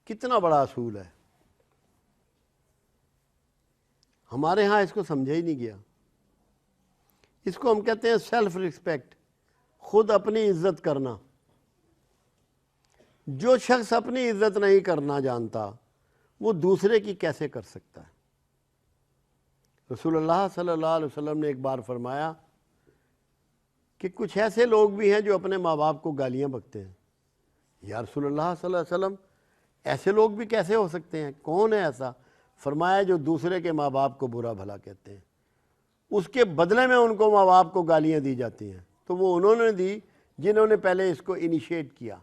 کتنا بڑا اصول ہے، ہمارے ہاں اس کو سمجھا ہی نہیں گیا۔ اس کو ہم کہتے ہیں سیلف ریسپیکٹ، خود اپنی عزت کرنا۔ جو شخص اپنی عزت نہیں کرنا جانتا وہ دوسرے کی کیسے کر سکتا ہے؟ رسول اللہ صلی اللہ علیہ وسلم نے ایک بار فرمایا کہ کچھ ایسے لوگ بھی ہیں جو اپنے ماں باپ کو گالیاں بکتے ہیں۔ یا رسول اللہ صلی اللہ علیہ وسلم، ایسے لوگ بھی کیسے ہو سکتے ہیں؟ کون ہے ایسا؟ فرمایا جو دوسرے کے ماں باپ کو برا بھلا کہتے ہیں، اس کے بدلے میں ان کو ماں باپ کو گالیاں دی جاتی ہیں، تو وہ انہوں نے دی جنہوں نے پہلے اس کو انیشیٹ کیا۔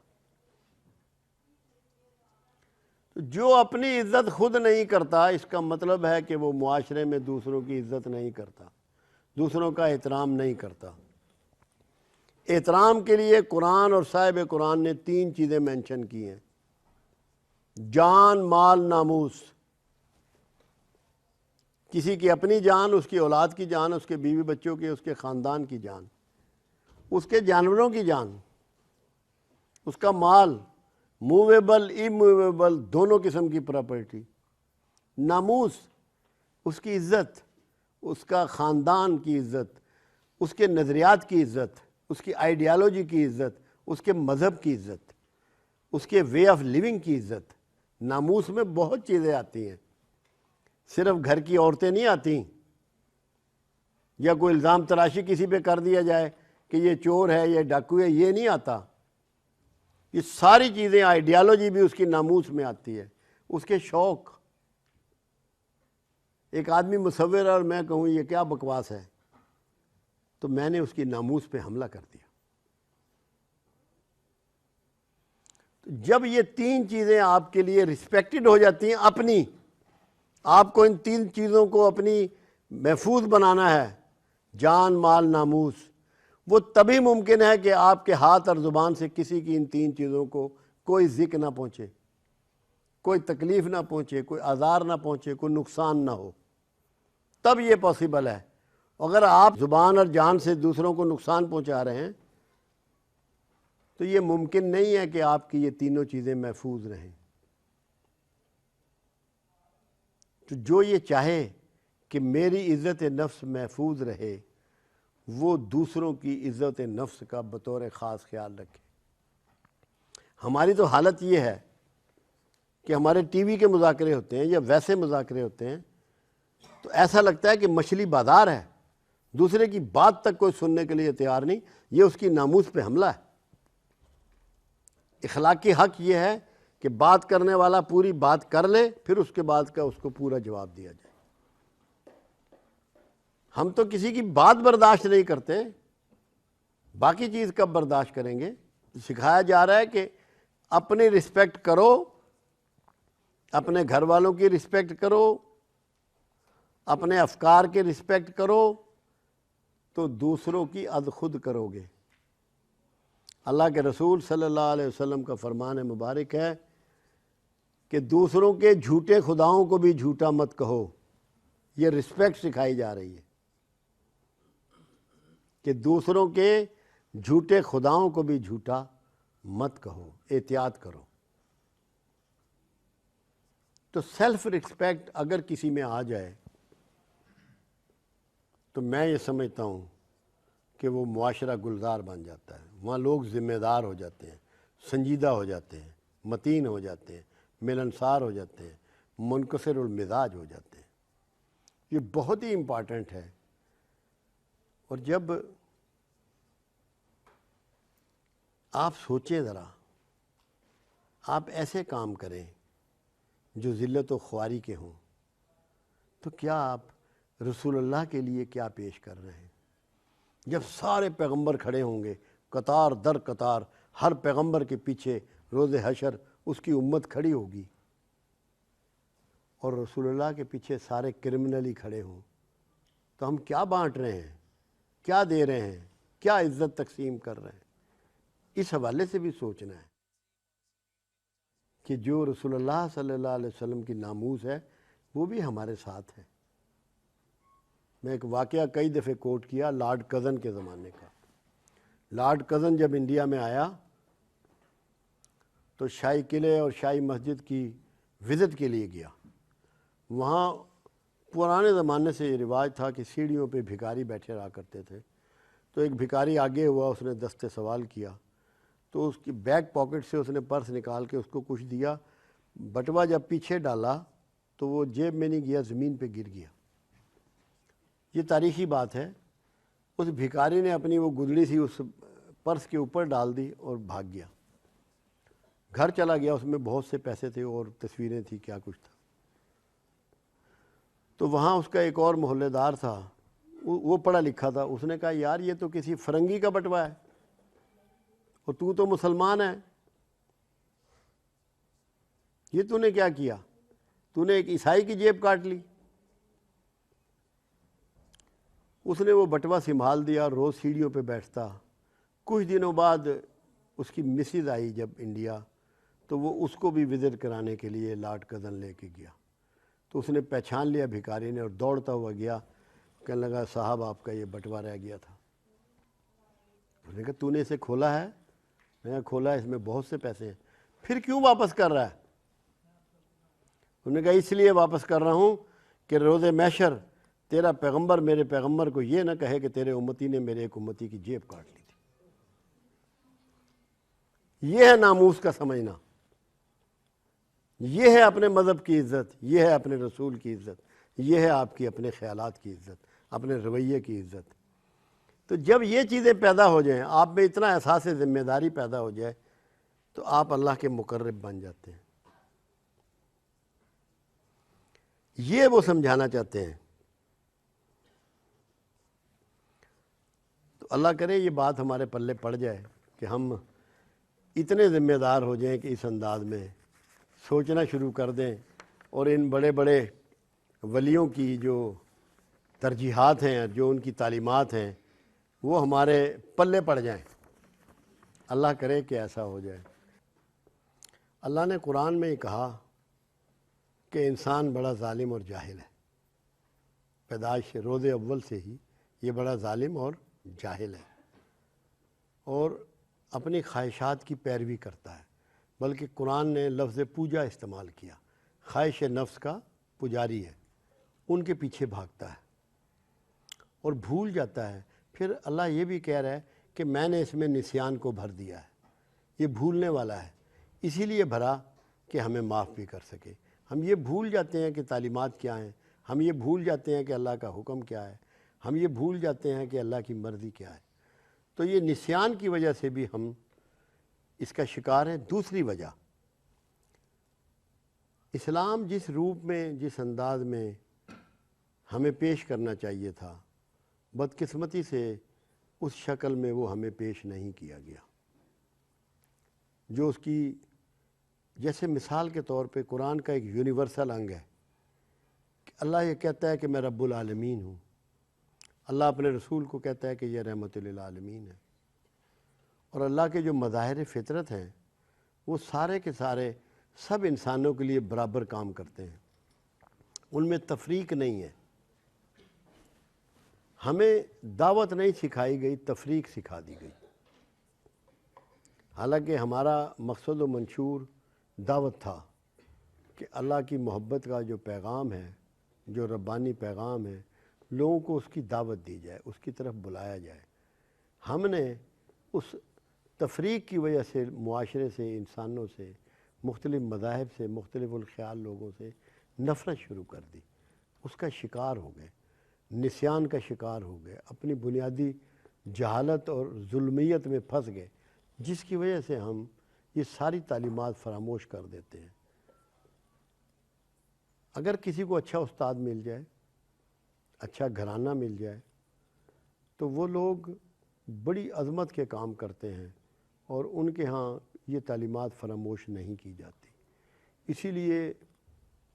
جو اپنی عزت خود نہیں کرتا، اس کا مطلب ہے کہ وہ معاشرے میں دوسروں کی عزت نہیں کرتا، دوسروں کا احترام نہیں کرتا۔ احترام کے لیے قرآن اور صاحب قرآن نے 3 چیزیں مینشن کی ہیں: جان، مال، ناموس۔ کسی کی اپنی جان، اس کی اولاد کی جان، اس کے بیوی بچوں کی، اس کے خاندان کی جان، اس کے جانوروں کی جان، اس کا مال، موویبل ایموویبل دونوں قسم کی پراپرٹی، ناموس، اس کی عزت، اس کا خاندان کی عزت، اس کے نظریات کی عزت، اس کی آئیڈیالوجی کی عزت، اس کے مذہب کی عزت، اس کے وے آف لیونگ کی عزت۔ ناموس میں بہت چیزیں آتی ہیں، صرف گھر کی عورتیں نہیں آتی، یا کوئی الزام تراشی کسی پہ کر دیا جائے کہ یہ چور ہے، یہ ڈاکو ہے، یہ نہیں آتا۔ یہ ساری چیزیں، آئیڈیالوجی بھی اس کی ناموس میں آتی ہے، اس کے شوق۔ ایک آدمی مصور اور میں کہوں یہ کیا بکواس ہے، تو میں نے اس کی ناموس پہ حملہ کر دیا۔ جب یہ 3 چیزیں آپ کے لیے رسپیکٹڈ ہو جاتی ہیں، اپنی، آپ کو ان 3 چیزوں کو اپنی محفوظ بنانا ہے، جان، مال، ناموس، وہ تبھی ممکن ہے کہ آپ کے ہاتھ اور زبان سے کسی کی ان 3 چیزوں کو کوئی ذکر نہ پہنچے، کوئی تکلیف نہ پہنچے، کوئی آزار نہ پہنچے، کوئی نقصان نہ ہو، تب یہ پاسبل ہے۔ اگر آپ زبان اور جان سے دوسروں کو نقصان پہنچا رہے ہیں تو یہ ممکن نہیں ہے کہ آپ کی یہ تینوں چیزیں محفوظ رہیں۔ تو جو یہ چاہے کہ میری عزت نفس محفوظ رہے، وہ دوسروں کی عزت نفس کا بطور خاص خیال رکھے۔ ہماری تو حالت یہ ہے کہ ہمارے ٹی وی کے مذاکرے ہوتے ہیں یا ویسے مذاکرے ہوتے ہیں تو ایسا لگتا ہے کہ مچھلی بازار ہے، دوسرے کی بات تک کوئی سننے کے لیے تیار نہیں۔ یہ اس کی ناموس پہ حملہ ہے۔ اخلاقی حق یہ ہے کہ بات کرنے والا پوری بات کر لے، پھر اس کے بعد کا اس کو پورا جواب دیا جائے۔ ہم تو کسی کی بات برداشت نہیں کرتے، باقی چیز کب برداشت کریں گے؟ سکھایا جا رہا ہے کہ اپنی رسپیکٹ کرو، اپنے گھر والوں کی رسپیکٹ کرو، اپنے افکار کے رسپیکٹ کرو، تو دوسروں کی اد خود کرو گے۔ اللہ کے رسول صلی اللہ علیہ وسلم کا فرمان مبارک ہے کہ دوسروں کے جھوٹے خداؤں کو بھی جھوٹا مت کہو۔ یہ رسپیکٹ سکھائی جا رہی ہے کہ دوسروں کے جھوٹے خداؤں کو بھی جھوٹا مت کہو، احتیاط کرو۔ تو سیلف رسپیکٹ اگر کسی میں آ جائے تو میں یہ سمجھتا ہوں کہ وہ معاشرہ گلزار بن جاتا ہے، وہاں لوگ ذمہ دار ہو جاتے ہیں، سنجیدہ ہو جاتے ہیں، متین ہو جاتے ہیں، ملنسار ہو جاتے ہیں، منکسر المزاج ہو جاتے ہیں۔ یہ بہت ہی امپارٹنٹ ہے۔ اور جب آپ سوچیں ذرا، آپ ایسے کام کریں جو ذلت و خواری کے ہوں، تو کیا آپ رسول اللہ کے لیے کیا پیش کر رہے ہیں؟ جب سارے پیغمبر کھڑے ہوں گے قطار در قطار، ہر پیغمبر کے پیچھے روز حشر اس کی امت کھڑی ہوگی، اور رسول اللہ کے پیچھے سارے کرمنلی کھڑے ہوں، تو ہم کیا بانٹ رہے ہیں، کیا دے رہے ہیں، کیا عزت تقسیم کر رہے ہیں؟ اس حوالے سے بھی سوچنا ہے کہ جو رسول اللہ صلی اللہ علیہ وسلم کی ناموس ہے وہ بھی ہمارے ساتھ ہے۔ میں ایک واقعہ کئی دفعہ کوٹ کیا لارڈ کزن کے زمانے کا۔ لارڈ کزن جب انڈیا میں آیا تو شاہی قلعے اور شاہی مسجد کی وزٹ کے لیے گیا۔ وہاں پرانے زمانے سے یہ رواج تھا کہ سیڑھیوں پہ بھکاری بیٹھے رہا کرتے تھے۔ تو ایک بھکاری آگے ہوا، اس نے دستے سوال کیا، تو اس کی بیک پاکٹ سے اس نے پرس نکال کے اس کو کچھ دیا۔ بٹوا جب پیچھے ڈالا تو وہ جیب میں نہیں گیا، زمین پہ گر گیا۔ یہ تاریخی بات ہے۔ اس بھکاری نے اپنی وہ گدڑی سی اس پرس کے اوپر ڈال دی اور بھاگ گیا، گھر چلا گیا۔ اس میں بہت سے پیسے تھے اور تصویریں تھیں، کیا کچھ تھا۔ تو وہاں اس کا ایک اور محلے دار تھا، وہ پڑھا لکھا تھا۔ اس نے کہا یار یہ تو کسی فرنگی کا بٹوا ہے، اور تو مسلمان ہے، یہ تو نے کیا کیا؟ تو نے ایک عیسائی کی جیب کاٹ لی۔ اس نے وہ بٹوا سنبھال دیا، روز سیڑھیوں پہ بیٹھتا۔ کچھ دنوں بعد اس کی مسز آئی جب انڈیا، تو وہ اس کو بھی وزٹ کرانے کے لیے لارڈ کزن لے کے گیا۔ تو اس نے پہچان لیا بھکاری نے اور دوڑتا ہوا گیا، کہنے لگا صاحب آپ کا یہ بٹوا رہ گیا تھا۔ اس نے کہا تو نے اسے کھولا ہے؟ میں نے کہا کھولا ہے، اس میں بہت سے پیسے ہیں۔ پھر کیوں واپس کر رہا ہے؟ انہوں نے کہا اس لیے واپس کر رہا ہوں کہ روز محشر تیرا پیغمبر میرے پیغمبر کو یہ نہ کہے کہ تیرے امتی نے میرے ایک امتی کی جیب کاٹ لی تھی۔ یہ ہے ناموس کا سمجھنا، یہ ہے اپنے مذہب کی عزت، یہ ہے اپنے رسول کی عزت، یہ ہے آپ کی اپنے خیالات کی عزت، اپنے رویے کی عزت۔ تو جب یہ چیزیں پیدا ہو جائیں، آپ میں اتنا احساس ذمہ داری پیدا ہو جائے، تو آپ اللہ کے مقرب بن جاتے ہیں۔ یہ وہ سمجھانا چاہتے ہیں۔ تو اللہ کرے یہ بات ہمارے پلے پڑ جائے کہ ہم اتنے ذمہ دار ہو جائیں کہ اس انداز میں سوچنا شروع کر دیں، اور ان بڑے بڑے ولیوں کی جو ترجیحات ہیں، جو ان کی تعلیمات ہیں، وہ ہمارے پلے پڑ جائیں۔ اللہ کرے کہ ایسا ہو جائے۔ اللہ نے قرآن میں یہ کہا کہ انسان بڑا ظالم اور جاہل ہے، پیدائش روز اول سے ہی یہ بڑا ظالم اور جاہل ہے، اور اپنی خواہشات کی پیروی کرتا ہے۔ بلکہ قرآن نے لفظ پوجا استعمال کیا، خواہش نفس کا پجاری ہے، ان کے پیچھے بھاگتا ہے اور بھول جاتا ہے۔ پھر اللہ یہ بھی کہہ رہا ہے کہ میں نے اس میں نسیان کو بھر دیا ہے، یہ بھولنے والا ہے، اسی لیے بھرا کہ ہمیں معاف بھی کر سکے۔ ہم یہ بھول جاتے ہیں کہ تعلیمات کیا ہیں، ہم یہ بھول جاتے ہیں کہ اللہ کا حکم کیا ہے، ہم یہ بھول جاتے ہیں کہ اللہ کی مرضی کیا ہے۔ تو یہ نسیان کی وجہ سے بھی ہم اس کا شکار ہیں۔ دوسری وجہ، اسلام جس روپ میں، جس انداز میں ہمیں پیش کرنا چاہیے تھا، بدقسمتی سے اس شکل میں وہ ہمیں پیش نہیں کیا گیا۔ جو اس کی، جیسے مثال کے طور پہ قرآن کا ایک یونیورسل انگ ہے کہ اللہ یہ کہتا ہے کہ میں رب العالمین ہوں، اللہ اپنے رسول کو کہتا ہے کہ یہ رحمت للعالمین ہے، اور اللہ کے جو مظاہر فطرت ہیں وہ سارے کے سارے سب انسانوں کے لیے برابر کام کرتے ہیں، ان میں تفریق نہیں ہے۔ ہمیں دعوت نہیں سکھائی گئی، تفریق سکھا دی گئی۔ حالانکہ ہمارا مقصد و منشور دعوت تھا کہ اللہ کی محبت کا جو پیغام ہے، جو ربانی پیغام ہے، لوگوں کو اس کی دعوت دی جائے، اس کی طرف بلایا جائے۔ ہم نے اس تفریق کی وجہ سے معاشرے سے، انسانوں سے، مختلف مذاہب سے، مختلف الخیال لوگوں سے نفرت شروع کر دی، اس کا شکار ہو گئے، نسیان کا شکار ہو گئے، اپنی بنیادی جہالت اور ظلمیت میں پھنس گئے، جس کی وجہ سے ہم یہ ساری تعلیمات فراموش کر دیتے ہیں۔ اگر کسی کو اچھا استاد مل جائے، اچھا گھرانہ مل جائے، تو وہ لوگ بڑی عظمت کے کام کرتے ہیں، اور ان کے ہاں یہ تعلیمات فراموش نہیں کی جاتی۔ اسی لیے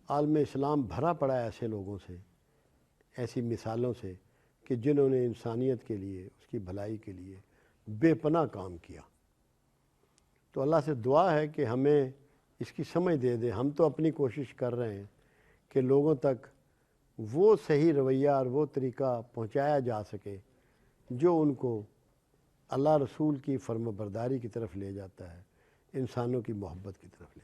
عالم اسلام بھرا پڑا ہے ایسے لوگوں سے، ایسی مثالوں سے کہ جنہوں نے انسانیت کے لیے، اس کی بھلائی کے لیے بے پناہ کام کیا۔ تو اللہ سے دعا ہے کہ ہمیں اس کی سمجھ دے دے۔ ہم تو اپنی کوشش کر رہے ہیں کہ لوگوں تک وہ صحیح رویہ اور وہ طریقہ پہنچایا جا سکے جو ان کو اللہ رسول کی فرم برداری کی طرف لے جاتا ہے، انسانوں کی محبت کی طرف لے جائے۔